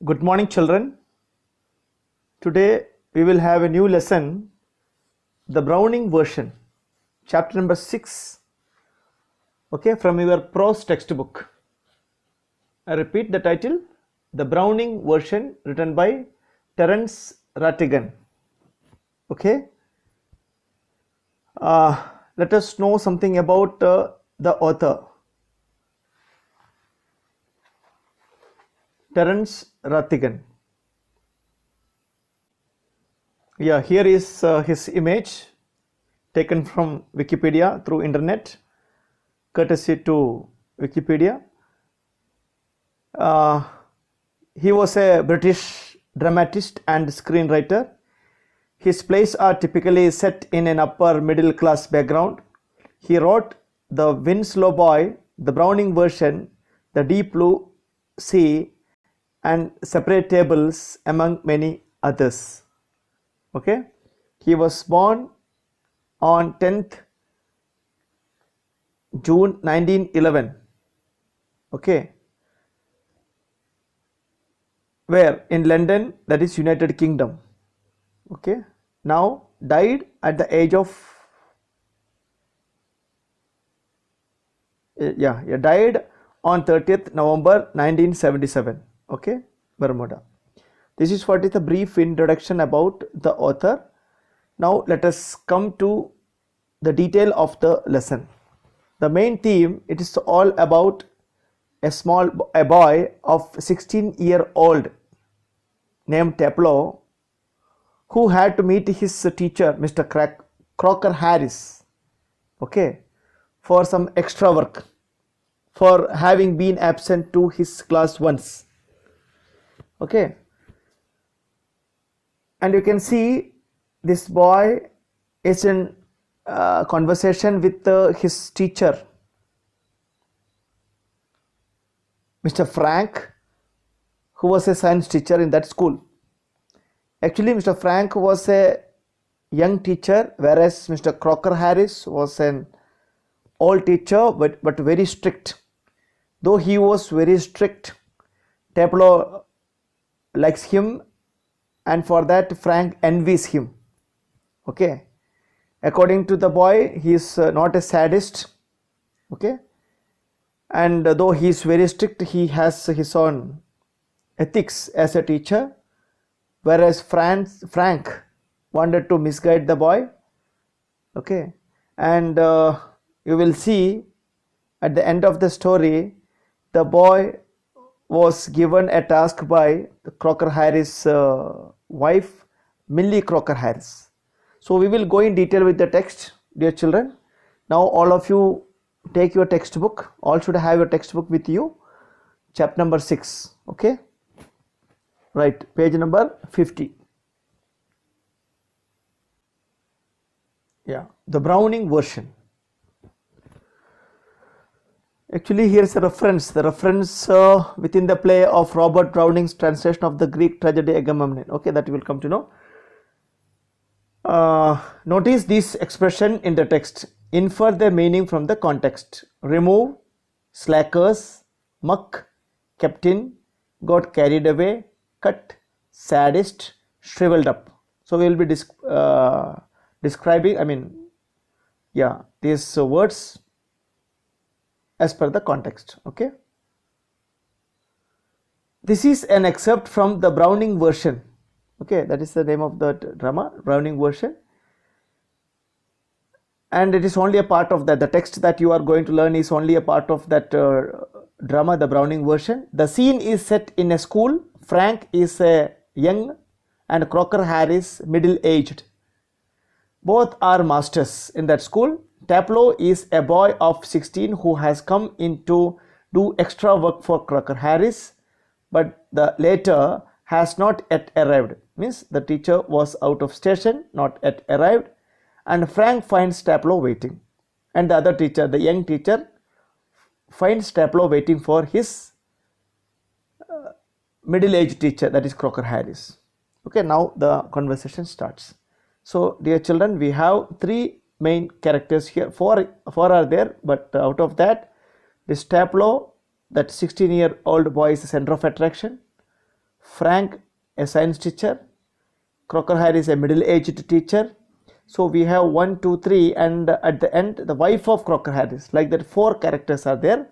Good morning, children. Today we will have a new lesson, the Browning version, chapter number 6, okay, from your prose textbook. I repeat the title, the Browning version, written by Terence Rattigan. Okay, let us know something about the author, Terence Rattigan. Yeah, here is his image taken from Wikipedia through internet, courtesy to Wikipedia. He was a British dramatist and screenwriter. His plays are typically set in an upper middle class background. He wrote The Winslow Boy, the Browning version, The Deep Blue Sea, and Separate Tables, among many others. Okay, he was born on 10th June 1911. Okay, where in London, that is United Kingdom. Okay, now died at the age of died on 30th November 1977. Okay, Bermuda. This is what is a brief introduction about the author. Now let us come to the detail of the lesson. The main theme, it is all about a boy of 16-year-old named Taplow, who had to meet his teacher, Mr. Crocker Harris, okay, for some extra work, for having been absent to his class once. Okay, and you can see this boy is in conversation with his teacher, Mr. Frank, who was a science teacher in that school. Actually, Mr. Frank was a young teacher, whereas Mr. Crocker Harris was an old teacher, but very strict. Though he was very strict, Taplow likes him, and for that Frank envies him. Okay, according to the boy, he is not a sadist. Okay, and though he is very strict, he has his own ethics as a teacher, whereas Frank wanted to misguide the boy. Okay, and you will see at the end of the story, the boy was given a task by Crocker Harris' wife, Millie Crocker Harris. So we will go in detail with the text, dear children. Now all of you take your textbook. All should have your textbook with you. Chapter number 6. Okay. Right. Page number 50. Yeah. The Browning version. Actually, here is a reference. The reference within the play of Robert Browning's translation of the Greek tragedy Agamemnon. Okay, that you will come to know. Notice this expression in the text. Infer the meaning from the context. Remove, slackers, muck, kept in, got carried away, cut, sadist, shriveled up. So we will be describing, these words as per the context. Okay, this is an excerpt from the Browning version. Okay, that is the name of the drama, Browning version, and it is only a part of that. The text that you are going to learn is only a part of that drama, the Browning version. The scene is set in a school. Frank is a young and Crocker Harris middle-aged. Both are masters in that school. Taplow is a boy of 16 who has come in to do extra work for Crocker Harris, but the latter has not yet arrived. Means the teacher was out of station, not yet arrived, and Frank finds Taplow waiting. And the other teacher, the young teacher, finds Taplow waiting for his middle-aged teacher, that is Crocker Harris. Okay, now the conversation starts. So, dear children, we have three main characters here. Four are there, but out of that, this Taplow, that 16-year-old boy, is the center of attraction. Frank a science teacher, Crocker Harris a middle-aged teacher. So we have 1, 2, 3, and at the end the wife of Crocker Harris. Like that, 4 characters are there.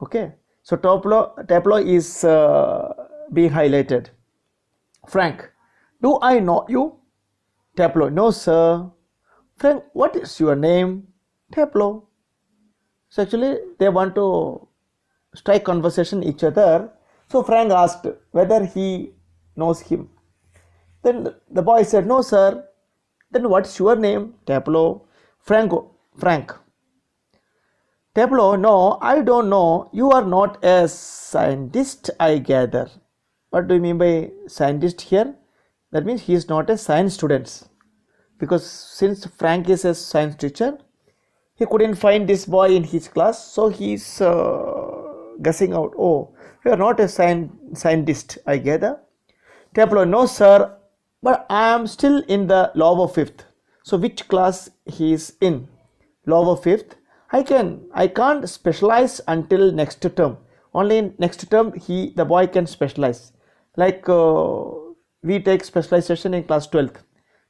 Okay. So Tableau is being highlighted. Frank, do I know you? Tableau, no sir. Frank, what is your name? Tableau. So actually they want to strike conversation each other. So Frank asked whether he knows him. Then the boy said, no sir. Then what's your name? Tableau. Frank. Tableau, no, I don't know. You are not a scientist, I gather. What do you mean by scientist here? That means he is not a science student. Because since Frank is a science teacher, he couldn't find this boy in his class, so he's guessing out, oh, you are not a scientist, I gather. Tableau, no sir, but I am still in the lower 5th. So which class he is in? Lower 5th. I can't specialize until next term. Only in next term the boy can specialize. Like we take specialization in class 12th,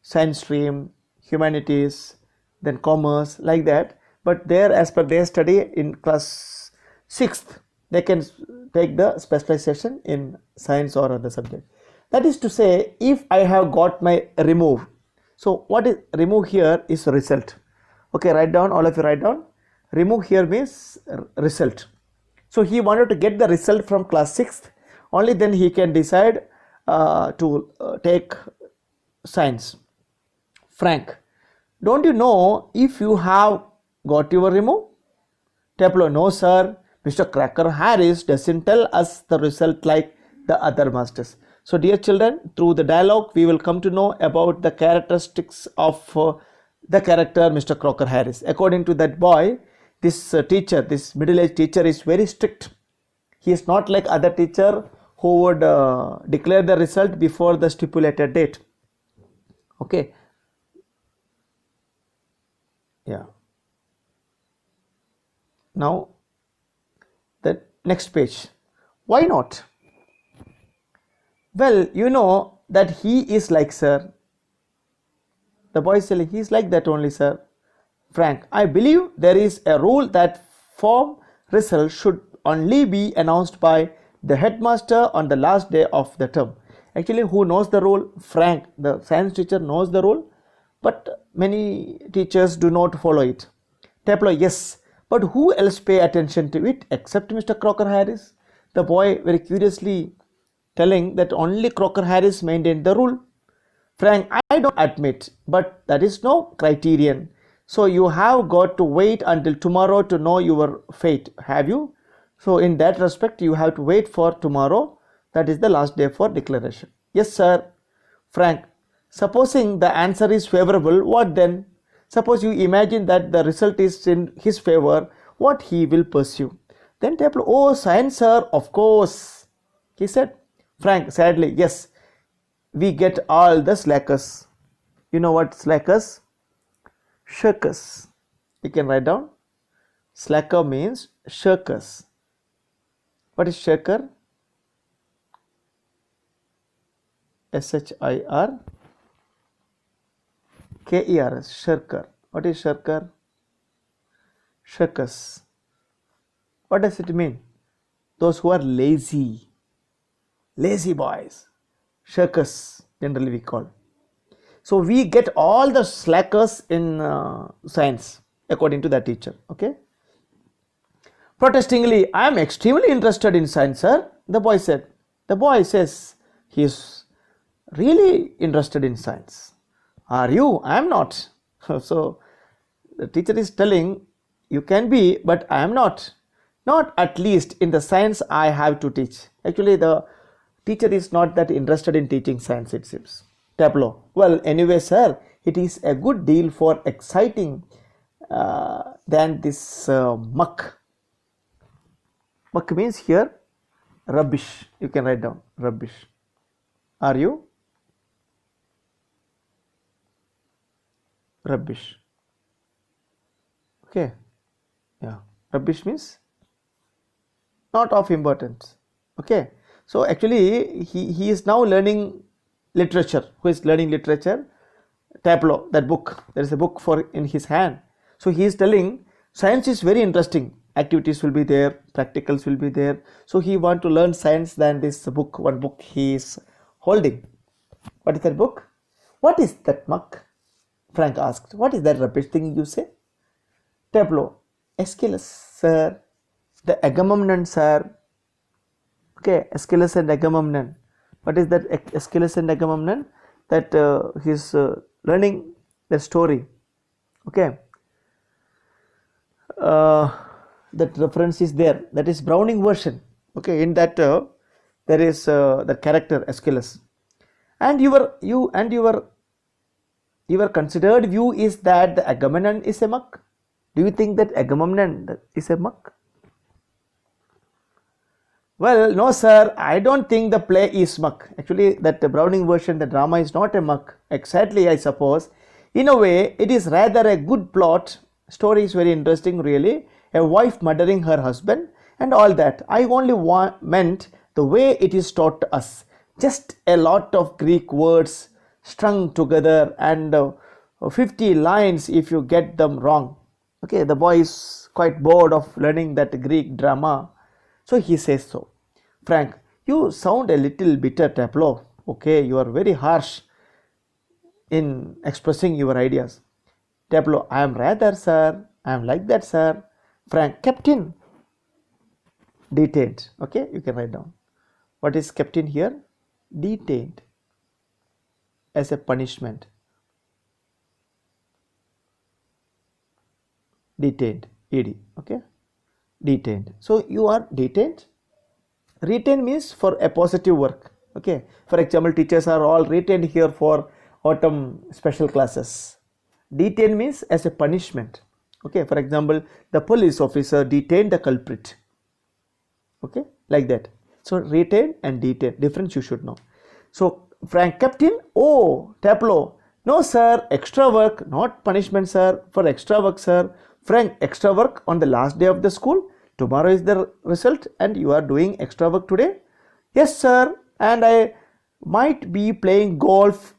science stream, humanities, then commerce, like that. But there, as per their study in class 6th, they can take the specialization in science or other subject. That is to say, if I have got my remove. So what is remove here is result. Okay, write down, all of you write down. Remove here means result. So he wanted to get the result from class 6th. Only then he can decide to take science. Frank, don't you know if you have got your remove? Tableau, no sir. Mr. Crocker Harris doesn't tell us the result like the other masters. So dear children, through the dialogue we will come to know about the characteristics of the character Mr. Crocker Harris. According to that boy, this teacher, this middle-aged teacher is very strict. He is not like other teacher who would declare the result before the stipulated date. Okay. Yeah. Now the next page. Why not? Well, you know that he is like sir. The boy is saying he is like that only sir. Frank, I believe there is a rule that form result should only be announced by the headmaster on the last day of the term. Actually, who knows the rule? Frank, the science teacher, knows the rule, but many teachers do not follow it. Tableau, yes, but who else pay attention to it except Mr. Crocker Harris? The boy very curiously telling that only Crocker Harris maintained the rule. Frank, I don't admit, but that is no criterion. So you have got to wait until tomorrow to know your fate, have you? So in that respect, you have to wait for tomorrow. That is the last day for declaration. Yes, sir. Frank, supposing the answer is favorable, what then? Suppose you imagine that the result is in his favor, what he will pursue? Then Tableau, oh, science, sir, of course. He said. Frank, sadly, yes, we get all the slackers. You know what slackers? Shirkers. You can write down. Slacker means shirkers. What is shirker? SHIRKER. Shirker. What is shirker? Shirkers. What does it mean? Those who are lazy. Lazy boys. Shirkers generally we call. So we get all the slackers in science according to that teacher. Okay. Protestingly, I am extremely interested in science, sir. The boy said. The boy says he is really interested in science. Are you? I am not. So the teacher is telling you can be, but I am not. Not at least in the science I have to teach. Actually, the teacher is not that interested in teaching science, it seems. Tableau. Well, anyway, sir, it is a good deal for exciting than this muck. Muck means here rubbish. You can write down rubbish. Are you? Rubbish. Okay. Yeah. Rubbish means not of importance. Okay. So actually he is now learning literature. Who is learning literature? Tableau, that book. There is a book for in his hand. So he is telling science is very interesting. Activities will be there, practicals will be there. So he want to learn science than this book. One book he is holding. What is that book? What is that muck? Frank asked. What is that rubbish thing you say? Tableau. Aeschylus, sir. The Agamemnon, sir. Okay, Aeschylus and Agamemnon. What is that Aeschylus and Agamemnon? That he's learning the story. Okay. That reference is there. That is Browning version. Okay, in that there is the character Aeschylus. And your considered view is that the Agamemnon is a muck. Do you think that Agamemnon is a muck? Well, no, sir. I don't think the play is muck. Actually, that Browning version, the drama is not a muck. Exactly, I suppose. In a way, it is rather a good plot. Story is very interesting, really. A wife murdering her husband and all that. I only meant the way it is taught to us. Just a lot of Greek words strung together and 50 lines if you get them wrong. Okay, the boy is quite bored of learning that Greek drama. So he says so. Frank, you sound a little bitter, Tableau. Okay, you are very harsh in expressing your ideas. Tableau, I am rather, sir. I am like that, sir. Frank, captain. Detained. Okay, you can write down. What is captain here? Detained as a punishment. Detained. ED. Okay. Detained. So you are detained. Retain means for a positive work. Okay. For example, teachers are all retained here for autumn special classes. Detain means as a punishment. Okay. For example, the police officer detained the culprit. Okay. Like that. So retain and detain. Difference you should know. So Frank, captain. Oh, Tableau. No, sir. Extra work, not punishment, sir. For extra work, sir. Frank, extra work on the last day of the school. Tomorrow is the result and you are doing extra work today? Yes, sir. And I might be playing golf.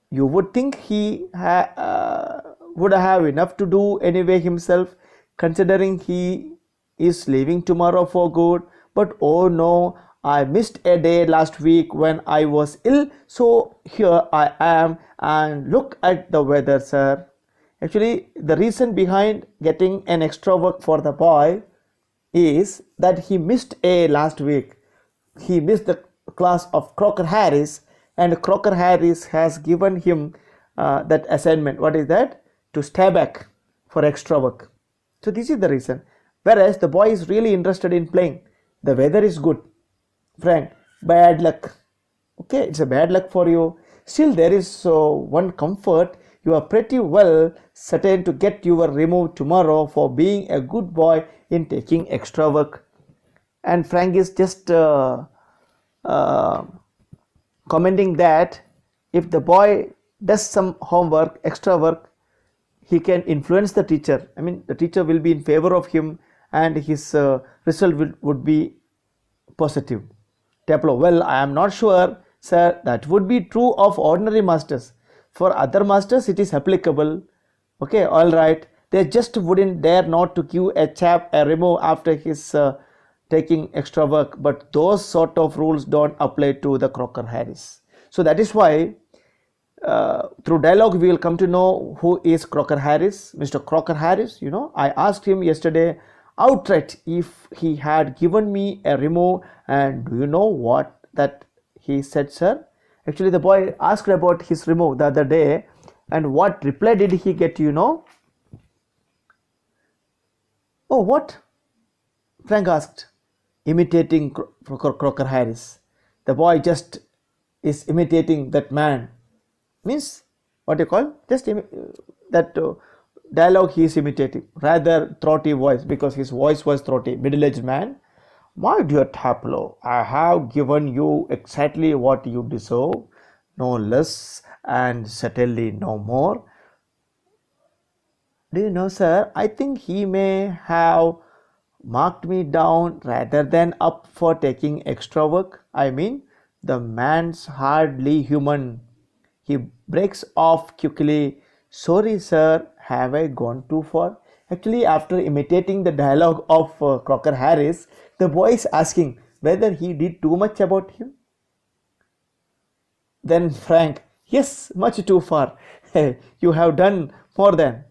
You would think he would have enough to do anyway himself, considering he is leaving tomorrow for good. But oh no, I missed a day last week when I was ill. So here I am and look at the weather, sir. Actually, the reason behind getting an extra work for the boy is that he missed a last week. He missed the class of Crocker Harris, and Crocker Harris has given him that assignment. What is that? To stay back for extra work. So this is the reason. Whereas the boy is really interested in playing. The weather is good. Friend, bad luck. Okay, it's a bad luck for you. Still, there is one comfort. You are pretty well certain to get your removed tomorrow for being a good boy in taking extra work. And Frank is just commenting that if the boy does some homework, extra work, he can influence the teacher. I mean, the teacher will be in favor of him and his result would be positive. Tableau, well, I am not sure, sir. That would be true of ordinary masters. For other masters, it is applicable. Okay, all right. They just wouldn't dare not to give a chap a remove after his taking extra work. But those sort of rules don't apply to the Crocker Harris. So that is why through dialogue we will come to know who is Crocker Harris. Mr. Crocker Harris, you know, I asked him yesterday outright if he had given me a remove, and do you know what that he said, sir? Actually, the boy asked about his remove the other day, and what reply did he get, you know? Oh, what? Frank asked, imitating Crocker Harris. The boy just is imitating that man. Means, what you call? Just that dialogue he is imitating. Rather throaty voice, because his voice was throaty. Middle-aged man. My dear Tableau, I have given you exactly what you deserve, no less and certainly no more. Do you know, sir, I think he may have marked me down rather than up for taking extra work. I mean, the man's hardly human. He breaks off quickly. Sorry, sir, have I gone too far? Actually, after imitating the dialogue of Crocker Harris, the boy is asking whether he did too much about him. Then Frank, yes, much too far. You have done more than.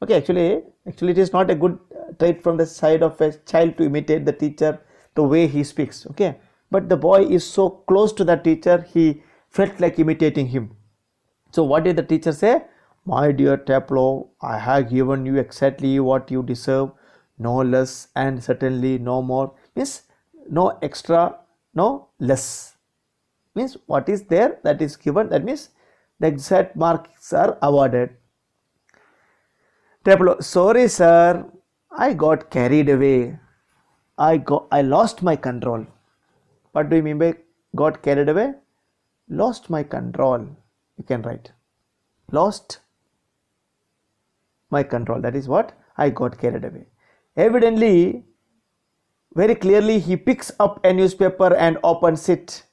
Okay, actually, it is not a good trait from the side of a child to imitate the teacher the way he speaks. Okay, but the boy is so close to the teacher, he felt like imitating him. So, what did the teacher say? My dear Taplow, I have given you exactly what you deserve, no less and certainly no more. Means no extra, no less. Means what is there that is given, that means the exact marks are awarded. Taplow, sorry sir, I got carried away. I lost my control. What do you mean by got carried away? Lost my control. You can write. Lost my control. That is what I got carried away. Evidently, very clearly, he picks up a newspaper and opens it.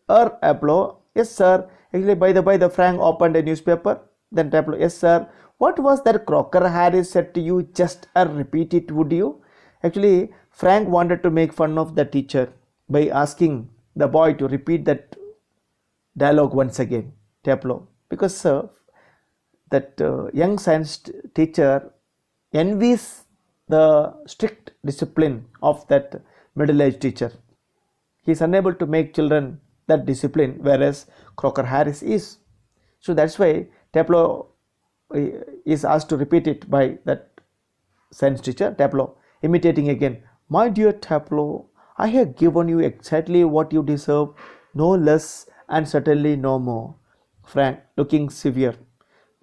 Taplow, yes sir. Actually, by the Frank opened a newspaper. Then Taplow, yes sir. What was that Crocker Harris said to you? Just repeat it, would you? Actually, Frank wanted to make fun of the teacher by asking the boy to repeat that dialogue once again. Taplow, because that young science teacher envies the strict discipline of that middle-aged teacher. He is unable to make children that discipline, whereas Crocker Harris is. So that's why Taplow is asked to repeat it by that science teacher. Taplow imitating again. My dear Taplow, I have given you exactly what you deserve, no less and certainly no more. Frank looking severe.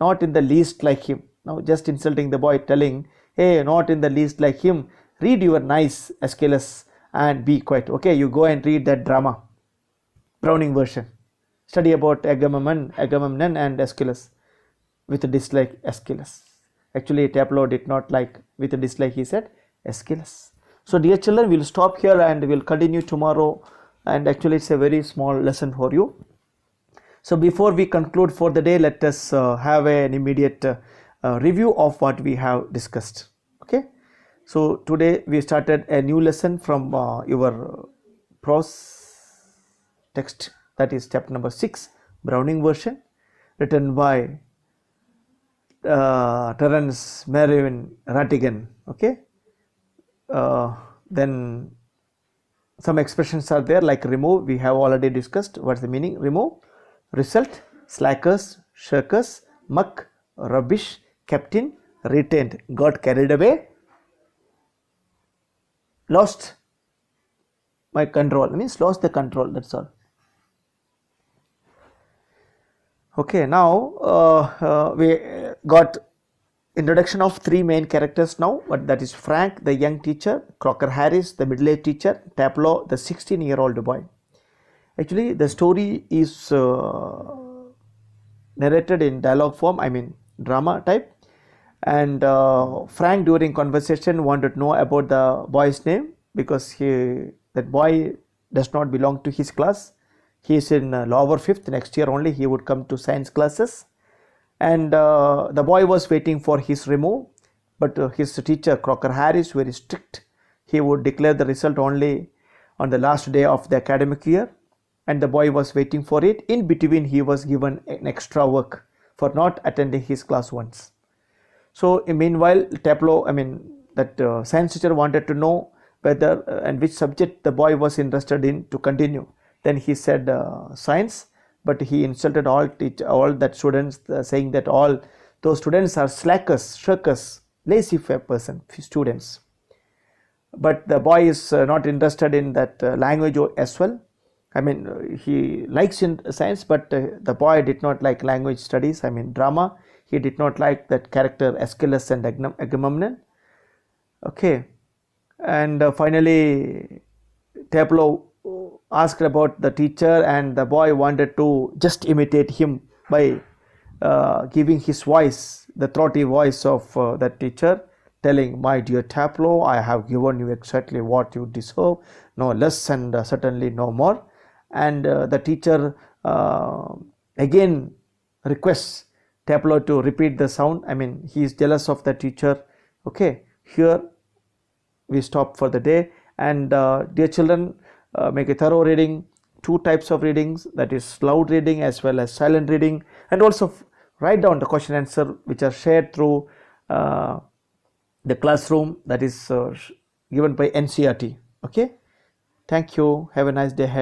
Not in the least like him. Now just insulting the boy, telling, hey, not in the least like him. Read your nice Aeschylus and be quiet. Okay, you go and read that drama. Browning version. Study about Agamemnon and Aeschylus with a dislike Aeschylus. Actually, Taplow did not like with a dislike, he said Aeschylus. So dear children, we'll stop here and we'll continue tomorrow. And actually, it's a very small lesson for you. So before we conclude for the day, let us have an immediate review of what we have discussed. Okay. So today we started a new lesson from your prose text, that is chapter number 6, Browning version, written by Terence Mervyn Rattigan. Okay. Then some expressions are there like remove. We have already discussed what's the meaning. Remove. Result, slackers, shirkers, muck, rubbish, captain, retained, got carried away, lost my control, means lost the control, that's all. Okay, now we got introduction of three main characters now, but that is Frank, the young teacher, Crocker Harris, the middle-aged teacher, Taplow, the 16-year-old boy. Actually, the story is narrated in dialogue form, I mean drama type, and Frank during conversation wanted to know about the boy's name because that boy does not belong to his class. He is in lower 5th. Next year only he would come to science classes, and the boy was waiting for his remove, but his teacher Crocker Harris very strict. He would declare the result only on the last day of the academic year, and the boy was waiting for it. In between, he was given an extra work for not attending his class once. So meanwhile, Taplow, that science teacher wanted to know whether and which subject the boy was interested in to continue. Then he said science, but he insulted all that students, saying that all those students are slackers, shirkers, lazy students. But the boy is not interested in that language as well. He likes in science, but the boy did not like language studies, drama. He did not like that character Aeschylus and Agamemnon. Okay, and finally Taplow asked about the teacher, and the boy wanted to just imitate him by giving his voice, the throaty voice of that teacher. telling, my dear Tableau, I have given you exactly what you deserve, no less and certainly no more. And the teacher again requests Tableau to repeat the sound. I mean, he is jealous of the teacher. Okay, here we stop for the day. And dear children, make a thorough reading. Two types of readings, that is loud reading as well as silent reading, and also write down the question answer which are shared through the classroom, that is given by NCERT. Okay, thank you, have a nice day ahead.